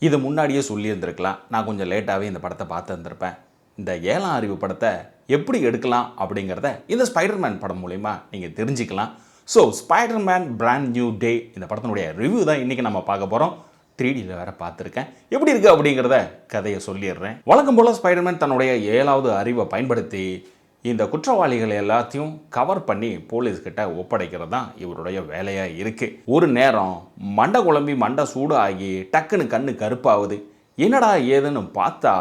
இதை முன்னாடியே சொல்லியிருந்திருக்கலாம். நான் கொஞ்சம் லேட்டாகவே இந்த படத்தை பார்த்து இருந்திருப்பேன். இந்த 7ஆம் அறிவு படத்தை எப்படி எடுக்கலாம் அப்படிங்கிறத இந்த ஸ்பைடர்மேன் படம் மூலிமா நீங்கள் தெரிஞ்சுக்கலாம். So Spiderman brand new day இந்த படத்தினுடைய ரிவ்யூ தான் இன்றைக்கி நம்ம பார்க்க போகிறோம். 3Dயில் வேறு பார்த்துருக்கேன். எப்படி இருக்குது அப்படிங்கிறத கதையை சொல்லிடுறேன். வழக்கம் போல் ஸ்பைடர்மேன் தன்னுடைய 7வது அறிவை பயன்படுத்தி இந்த குற்றவாளிகள் எல்லாத்தையும் கவர் பண்ணி போலீஸ்கிட்ட ஒப்படைக்கிறது தான் இவருடைய வேலையாக இருக்குது. ஒரு நேரம் மண்டை குழம்பி மண்டை சூடு ஆகி டக்குன்னு கண்ணு கருப்பாகுது. என்னடா ஏதுன்னு பார்த்தா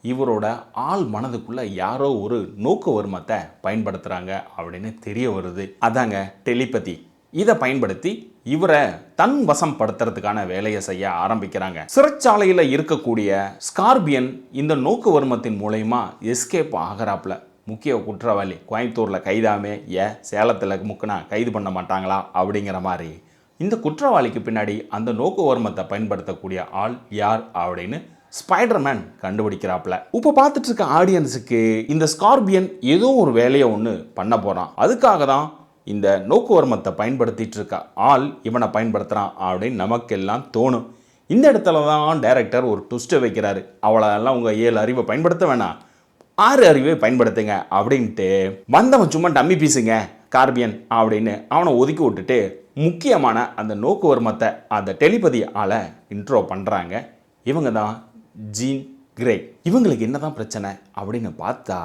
இவரோட ஆள் மனதுக்குள்ளே யாரோ ஒரு நோக்கு வர்மத்தை பயன்படுத்துகிறாங்க அப்படின்னு தெரிய வருது. அதாங்க டெலிபதி. இதை பயன்படுத்தி இவரை தன் வசம் படுத்துறதுக்கான வேலையை செய்ய ஆரம்பிக்கிறாங்க. சிறைச்சாலையில் இருக்கக்கூடிய ஸ்கார்பியன் இந்த நோக்கு வர்மத்தின் மூலயமா எஸ்கேப் ஆகிறாப்புல. முக்கிய குற்றவாளி கோயம்புத்தூரில் கைதாமே சேலத்தில் முக்குனா கைது பண்ண மாட்டாங்களா அப்படிங்கிற மாதிரி இந்த குற்றவாளிக்கு பின்னாடி அந்த நோக்கு வர்மத்தை பயன்படுத்தக்கூடிய ஆள் யார் அப்படின்னு ஸ்பைடர்மேன் கண்டுபிடிக்கிறாப்புல. இப்போ பார்த்துட்டு இருக்க ஆடியன்ஸுக்கு இந்த ஸ்கார்பியன் ஏதோ ஒரு வேலையை ஒன்று பண்ண போகிறான். அதுக்காக தான் இந்த நோக்குவர்மத்தை பயன்படுத்திட்டு இருக்க ஆள் இவனை பயன்படுத்துகிறான் அப்படின்னு நமக்கெல்லாம் தோணும். இந்த இடத்துல தான் டைரக்டர் ஒரு ட்விஸ்ட்டை வைக்கிறாரு. அவளெல்லாம் உங்கள் 7 அறிவை பயன்படுத்த வேணாம், 6 அறிவை பயன்படுத்துங்க அப்படின்ட்டு வந்தவன் சும்மா டம்மி பீஸுங்க கார்பியன் அப்படின்னு அவனை ஒதுக்கி விட்டுட்டு முக்கியமான அந்த நோக்குவர்மத்தை அந்த டெலிபதி ஆளை இன்ட்ரோ பண்ணுறாங்க. இவங்க தான் ஜீன் கிரே. இவங்களுக்கு என்ன தான் பிரச்சனை அப்படின்னு பார்த்தா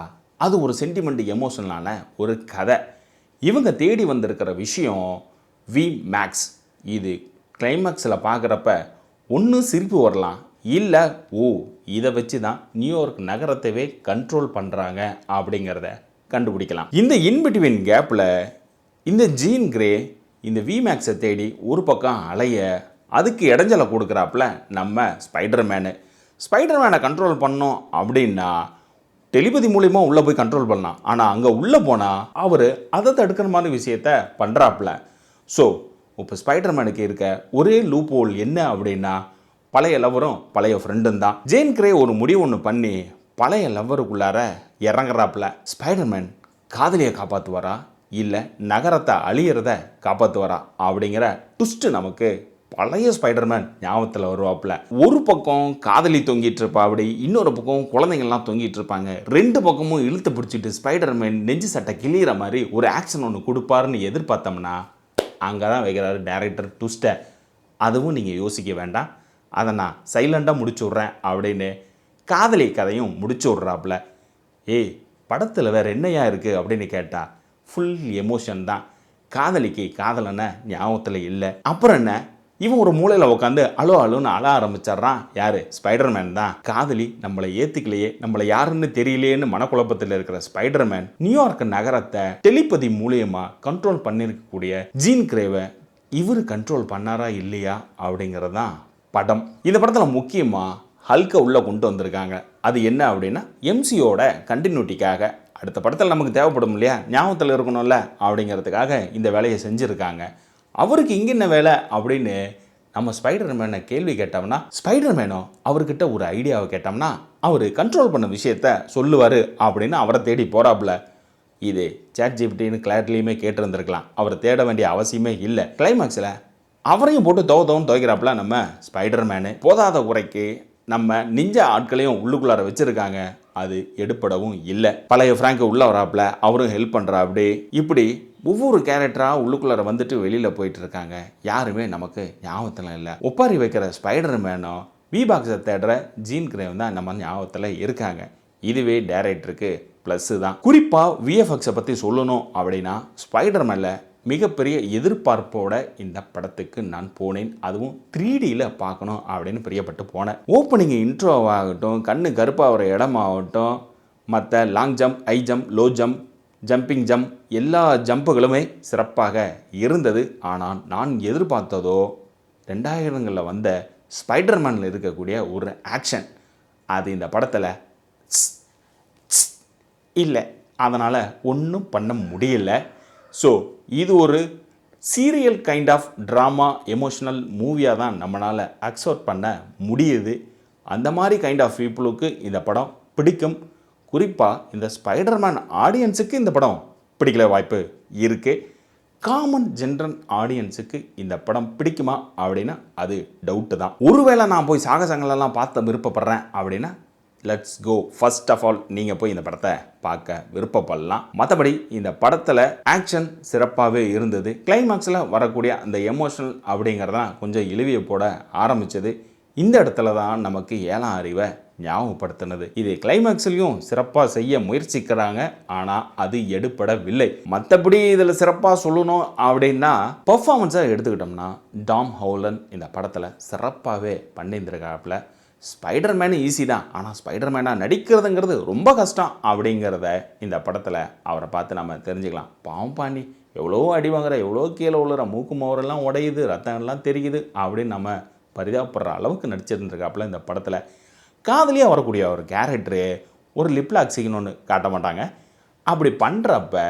அது ஒரு சென்டிமெண்ட் எமோஷனலான ஒரு கதை. இவங்க தேடி வந்திருக்கிற விஷயம் வி மேக்ஸ். இது கிளைமேக்ஸில் பார்க்குறப்ப ஒன்று சிரிப்பு வரலாம், இல்லை இதை வச்சு தான் நியூயார்க் நகரத்தைவே கண்ட்ரோல் பண்ணுறாங்க அப்படிங்கிறத கண்டுபிடிக்கலாம். இந்த இன்பிட்வீன் கேப்பில் இந்த ஜீன் கிரே இந்த வி மேக்ஸை தேடி ஒரு பக்கம் அலைய அதுக்கு இடைஞ்சலை கொடுக்குறாப்புல நம்ம ஸ்பைடர்மேனை கண்ட்ரோல் பண்ணோம் அப்படின்னா டெலிபதி மூலிமா உள்ளே போய் கண்ட்ரோல் பண்ணலாம். ஆனால் அங்கே உள்ளே போனால் அவர் அதை தடுக்கிற மாதிரி விஷயத்த பண்ணுறாப்புல. ஸோ இப்போ ஸ்பைடர்மேனுக்கு இருக்க ஒரே லூப் ஹோல் என்ன அப்படின்னா பழைய லவரும் பழைய ஃப்ரெண்டும் தான். ஜேன் கிரே ஒரு முடிவு ஒன்று பண்ணி பழைய லவருக்குள்ளார இறங்குறாப்புல. ஸ்பைடர்மேன் காதலியை காப்பாற்றுவாரா இல்லை நகரத்தை அழியிறத காப்பாற்றுவாரா அப்படிங்கிற ட்விஸ்ட்டு நமக்கு பழைய ஸ்பைடர்மேன் ஞாபகத்தில் வருவாப்புல. ஒரு பக்கம் காதலி தொங்கிட்டு இருப்பா, அப்படி இன்னொரு பக்கம் குழந்தைங்கள்லாம் தொங்கிட்டு இருப்பாங்க. 2 பக்கமும் இழுத்து பிடிச்சிட்டு ஸ்பைடர்மேன் நெஞ்சு சட்டை கிளியிற மாதிரி ஒரு ஆக்ஷன் ஒன்று கொடுப்பாருன்னு எதிர்பார்த்தோம்னா அங்கே தான் வைக்கிறாரு டைரக்டர் ட்விஸ்ட்டை. அதுவும் நீங்கள் யோசிக்க வேண்டாம், அதை நான் சைலண்டாக முடிச்சு விட்றேன் அப்படின்னு காதலி கதையும் முடிச்சு விட்றாப்புல. படத்தில் வேறு என்னையா இருக்குது அப்படின்னு கேட்டால் ஃபுல் எமோஷன் தான். காதலிக்கு காதலனை ஞாபகத்தில் இல்லை. அப்புறம் என்ன, இவன் ஒரு மூலையில் உட்காந்து அழுன்னு அழ ஆரம்பிச்சிட்றான். யார்? ஸ்பைடர்மேன் தான். காதலி நம்மளை ஏற்றுக்கலையே, நம்மளை யாருன்னு தெரியலையேன்னு மனக்குழப்பத்தில் இருக்கிற ஸ்பைடர்மேன் நியூயார்க் நகரத்தை டெலிபதி மூலியமாக கண்ட்ரோல் பண்ணியிருக்கக்கூடிய ஜீன் கிரேவை இவர் கண்ட்ரோல் பண்ணாரா இல்லையா அப்படிங்கிறது தான் படம். இந்த படத்தில் முக்கியமாக ஹல்கை உள்ளே கொண்டு வந்திருக்காங்க. அது என்ன அப்படின்னா எம்சியோட கண்டினியூட்டிக்காக அடுத்த படத்தில் நமக்கு தேவைப்படும் இல்லையா, ஞாபகத்தில் இருக்கணும்ல அப்படிங்கிறதுக்காக இந்த வேலையை செஞ்சுருக்காங்க. அவருக்கு இங்கே என்ன வேலை அப்படின்னு நம்ம ஸ்பைடர்மேனை கேள்வி கேட்டோம்னா ஸ்பைடர்மேனோ அவர்கிட்ட ஒரு ஐடியாவை கேட்டோம்னா அவர் கண்ட்ரோல் பண்ண விஷயத்த சொல்லுவார் அப்படின்னு அவரை தேடி போகிறாப்புல. இது ChatGPTன்னு கிளாட்லேயுமே கேட்டிருந்துருக்கலாம். அவரை தேட வேண்டிய அவசியமே இல்லை. கிளைமேக்ஸில் அவரையும் போட்டு துவைக்கிறாப்புல நம்ம ஸ்பைடர்மேனு. போதாத குறைக்கு நம்ம நிஞ்ச ஆட்களையும் உள்ளுக்குள்ளார வச்சுருக்காங்க. அது எடுப்படவும் இல்லை. பழைய ஃப்ராங்க் உள்ளே வராப்புல, அவரும் ஹெல்ப் பண்ணுறா. அப்படி இப்படி ஒவ்வொரு கேரக்டராக உள்ளுக்குள்ளார வந்துட்டு வெளியில் போயிட்டு இருக்காங்க. யாருமே நமக்கு ஞாபகத்தில் இல்லை. ஒப்பாரி வைக்கிற ஸ்பைடர்மேனும் வி பாக்ஸை தேடுற ஜீன் கிரேவ் தான் நம்ம ஞாபகத்தில் இருக்காங்க. இதுவே டைரக்டருக்கு ப்ளஸ்ஸு தான். குறிப்பாக விஎஃப்எக்ஸை பற்றி சொல்லணும் அப்படின்னா ஸ்பைடர்மேனில் மிகப்பெரிய எதிர்பார்ப்போட இந்த படத்துக்கு நான் போனேன். அதுவும் 3Dயில் பார்க்கணும் அப்படின்னு பிரியப்பட்டு போனேன். ஓப்பனிங் இன்ட்ரோவாகட்டும், கண்ணு கருப்பாகிற இடமாகட்டும், மற்ற long jump, high jump, low jump, jumping jump எல்லா ஜம்புகளுமே சிறப்பாக இருந்தது. ஆனால் நான் எதிர்பார்த்ததோ 2000களில் வந்த ஸ்பைடர்மேனில் இருக்கக்கூடிய ஒரு ஆக்ஷன் அது இந்த படத்தில் இல்லை. அதனால் ஒன்றும் பண்ண முடியல. ஸோ இது ஒரு serial kind of drama emotional மூவியாக தான் நம்மளால் அக்செப்ட் பண்ண முடியுது. அந்த மாதிரி கைண்ட் ஆஃப் பீப்புளுக்கு இந்த படம் பிடிக்கும். குறிப்பாக இந்த ஸ்பைடர்மேன் ஆடியன்ஸுக்கு இந்த படம் பிடிக்கல வாய்ப்பு இருக்குது. காமன் ஜென்ரல் ஆடியன்ஸுக்கு இந்த படம் பிடிக்குமா அப்படின்னா அது டவுட்டு தான். ஒருவேளை நான் போய் சாகசங்களெல்லாம் பார்த்த விருப்பப்படுறேன் அப்படின்னா let's go. First of all நீங்கள் போய் இந்த படத்தை பார்க்க விருப்பப்படலாம். மற்றபடி இந்த படத்தில் ஆக்ஷன் சிறப்பாகவே இருந்தது. கிளைமாக்ஸில் வரக்கூடிய அந்த எமோஷனல் அப்படிங்கிறதான் கொஞ்சம் இழுவியை போட ஆரம்பித்தது. இந்த இடத்துல தான் நமக்கு ஏழாம் அறிவை ஞாபகப்படுத்தினது. இது கிளைமேக்ஸ்லையும் சிறப்பாக செய்ய முயற்சிக்கிறாங்க, ஆனால் அது எடுபடவில்லை. மற்றபடி இதில் சிறப்பாக சொல்லணும் அப்படின்னா பெர்ஃபார்மன்ஸை எடுத்துக்கிட்டோம்னா டாம் ஹாலண்ட் இந்த படத்தில் சிறப்பாகவே பண்ணியிருந்திருக்காப்புல. ஸ்பைடர்மேனு ஈஸி தான், ஆனால் ஸ்பைடர்மேனாக நடிக்கிறதுங்கிறது ரொம்ப கஷ்டம் அப்படிங்கிறத இந்த படத்தில் அவரை பார்த்து நம்ம தெரிஞ்சுக்கலாம். பாம்பி எவ்வளோ அடி வாங்குற, எவ்வளோ கீழே விழுற, மூக்கு மோரெல்லாம் உடையுது, ரத்தம் எல்லாம் தெரியுது அப்படின்னு நம்ம பரிதாபப்படுற அளவுக்கு நடிச்சிருந்துருக்காப்புல. இந்த படத்தில் காதலியாக வரக்கூடிய ஒரு கேரக்டரு ஒரு லிப்லாக் சீன் காட்ட மாட்டாங்க. அப்படி பண்ணுறப்ப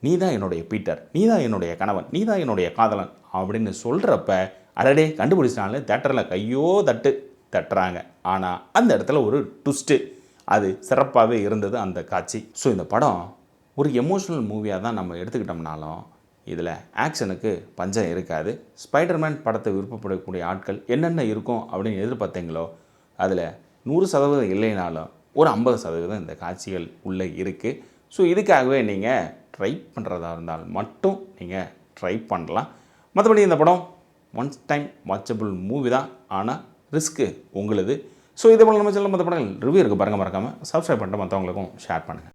நீ தான் என்னுடைய பீட்டர், நீ தான் என்னுடைய கணவன், நீ தான் என்னுடைய காதலன் அப்படின்னு சொல்கிறப்ப அடடே கண்டுபிடிச்சிட்டாலும் தேட்டரில் கையோ தட்டுறாங்க. ஆனால் அந்த இடத்துல ஒரு ட்விஸ்ட்டு, அது சிறப்பாகவே இருந்தது அந்த காட்சி. ஸோ இந்த படம் ஒரு எமோஷ்னல் மூவியாக தான் நம்ம எடுத்துக்கிட்டோம்னாலும் இதில் ஆக்ஷனுக்கு பஞ்சம் இருக்காது. ஸ்பைடர்மேன் படத்தை விருப்பப்படக்கூடிய ஆட்கள் என்னென்ன இருக்கும் அப்படின்னு எதிர்பார்த்தீங்களோ அதில் 100% இல்லைனாலும் ஒரு 50% இந்த காட்சிகள் உள்ளே இருக்குது. ஸோ இதுக்காகவே நீங்கள் ட்ரை பண்ணுறதா இருந்தால் மட்டும் நீங்கள் ட்ரை பண்ணலாம். மற்றபடி இந்த படம் ஒன்ஸ் டைம் வாட்சபிள் மூவி தான், ஆனால் ரிஸ்க்கு உங்களுது. ஸோ இதே போல் நம்ம சேனல் மற்ற படங்கள் ரிவ்யூ இருக்குது பாருங்கள். மறக்காமல் சப்ஸ்கிரைப் பண்ணிட்டு மற்றவங்களுக்கும் ஷேர் பண்ணுங்கள்.